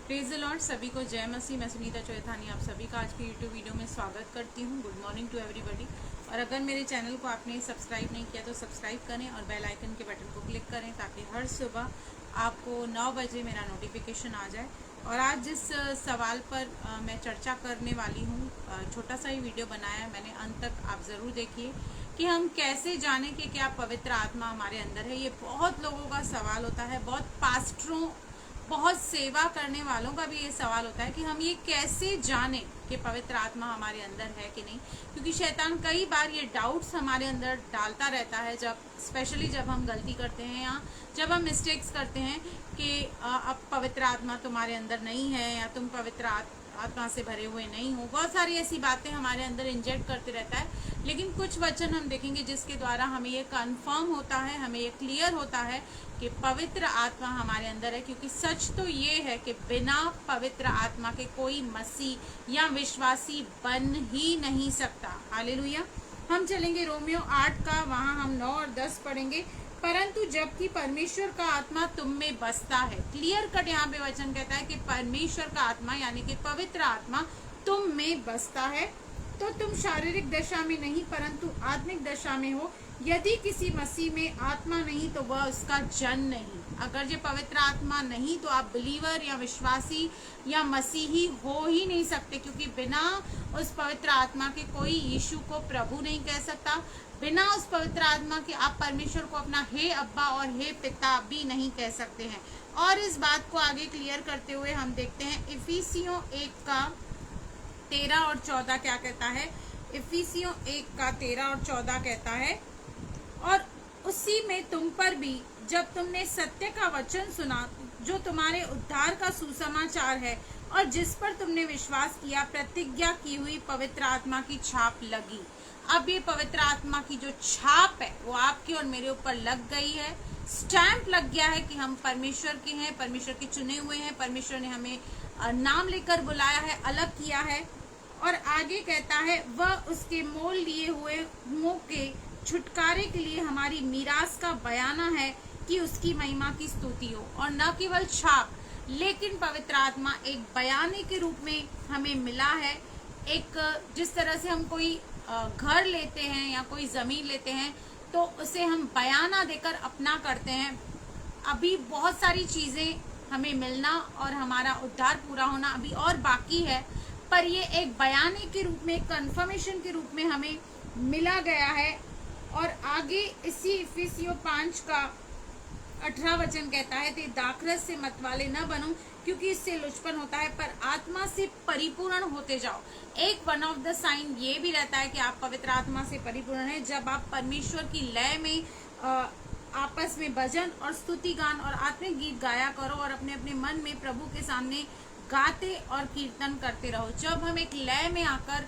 Praise the Lord. सभी को जय मसीह। मैं सुनीता चौथानी आप सभी का आज की यूट्यूब वीडियो में स्वागत करती हूँ। Good morning to everybody. और अगर मेरे चैनल को आपने सब्सक्राइब नहीं किया तो सब्सक्राइब करें और बेल आइकन के बटन को क्लिक करें ताकि हर सुबह आपको 9 बजे मेरा नोटिफिकेशन आ जाए। और आज जिस सवाल पर मैं चर्चा करने वाली हूँ, छोटा सा ही वीडियो बनाया है मैंने, अंत तक आप ज़रूर देखिए कि हम कैसे जाने कि क्या पवित्र आत्मा हमारे अंदर है। ये बहुत लोगों का सवाल होता है, बहुत पास्टरों, बहुत सेवा करने वालों का भी ये सवाल होता है कि हम ये कैसे जाने कि पवित्र आत्मा हमारे अंदर है कि नहीं। क्योंकि शैतान कई बार ये डाउट्स हमारे अंदर डालता रहता है, जब स्पेशली जब हम गलती करते हैं या जब हम मिस्टेक्स करते हैं कि अब पवित्र आत्मा तुम्हारे अंदर नहीं है या तुम पवित्र आत्मा से भरे हुए नहीं हो। बहुत सारी ऐसी बातें हमारे अंदर इंजेक्ट करते रहता है। लेकिन कुछ वचन हम देखेंगे जिसके द्वारा हमें ये कंफर्म होता है, हमें ये क्लियर होता है कि पवित्र आत्मा हमारे अंदर है। क्योंकि सच तो ये है कि बिना पवित्र आत्मा के कोई मसीह या विश्वासी बन ही नहीं सकता। हालेलुया। हम चलेंगे रोमियो 8 का, वहां हम 9 और 10 पढ़ेंगे। परंतु जबकि परमेश्वर का आत्मा तुम में बसता है, क्लियर कट यहाँ पे वचन कहता है कि परमेश्वर का आत्मा यानी कि पवित्र आत्मा तुम में बसता है, तो तुम शारीरिक दशा में नहीं परंतु आत्मिक दशा में हो। यदि किसी मसीह में आत्मा नहीं तो वह उसका जन नहीं। अगर ये पवित्र आत्मा नहीं तो आप बिलीवर या विश्वासी या मसीही हो ही नहीं सकते। क्योंकि बिना उस पवित्र आत्मा के कोई यीशु को प्रभु नहीं कह सकता। बिना उस पवित्र आत्मा के आप परमेश्वर को अपना हे अब्बा और हे पिता भी नहीं कह सकते हैं। और इस बात को आगे क्लियर करते हुए हम देखते हैं इफिसियों 1 का 13 और 14 क्या कहता है। इफिसियों 1 का 13 और 14 कहता है, और उसी में तुम पर भी जब तुमने सत्य का वचन सुना जो तुम्हारे उद्धार का सुसमाचार है और जिस पर तुमने विश्वास किया, प्रतिज्ञा की हुई पवित्र आत्मा की छाप लगी। अब ये पवित्र आत्मा की जो छाप है वो आपके और मेरे ऊपर लग गई है। स्टैंप लग गया है कि हम परमेश्वर के हैं, परमेश्वर के चुने हुए हैं। परमेश्वर ने हमें नाम लेकर बुलाया है, अलग किया है। और आगे कहता है, वह उसके मोल लिए हुए मुंह के छुटकारे के लिए हमारी मीरास का बयाना है कि उसकी महिमा की स्तुति हो। और न केवल छाप लेकिन पवित्र आत्मा एक बयाने के रूप में हमें मिला है। एक जिस तरह से हम कोई घर लेते हैं या कोई जमीन लेते हैं तो उसे हम बयाना देकर अपना करते हैं। अभी बहुत सारी चीजें हमें मिलना और हमारा उद्धार पूरा होना अभी और बाकी है, पर ये एक बयाने के रूप में, कंफर्मेशन के रूप में हमें मिला गया है। और आगे इसी इफिसियों 5 का 18 वचन कहता है, ते दाखरस से मतवाले न बनो क्योंकि इससे लुचपन होता है, पर आत्मा से परिपूर्ण होते जाओ। एक वन ऑफ द साइन ये भी रहता है कि आप पवित्र आत्मा से परिपूर्ण है जब आप परमेश्वर की लय में आपस में भजन और स्तुति गान और आत्मिक गीत गाया करो और अपने अपने मन में प्रभु के सामने गाते और कीर्तन करते रहो। जब हम एक लय में आकर,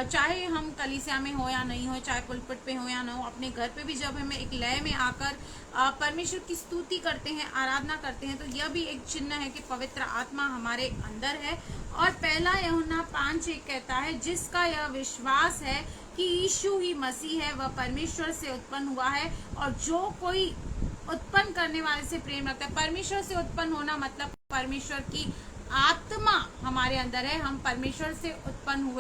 चाहे हम कलीसिया में हो या नहीं हो, चाहे पुलपिट पे हो या ना हो, अपने घर पे भी जब हम एक लय में आकर परमेश्वर की स्तुति करते हैं, आराधना करते हैं, तो यह भी एक चिन्ह है कि पवित्र आत्मा हमारे अंदर है। और पहला यूहन्ना 5:1 कहता है, जिसका यह विश्वास है कि यीशु ही मसीह है, वह परमेश्वर से उत्पन्न हुआ है और जो कोई उत्पन्न करने वाले से प्रेम रखता है। परमेश्वर से उत्पन्न होना मतलब परमेश्वर की आत्मा हमारे अंदर है, हम परमेश्वर से उत्पन्न हुए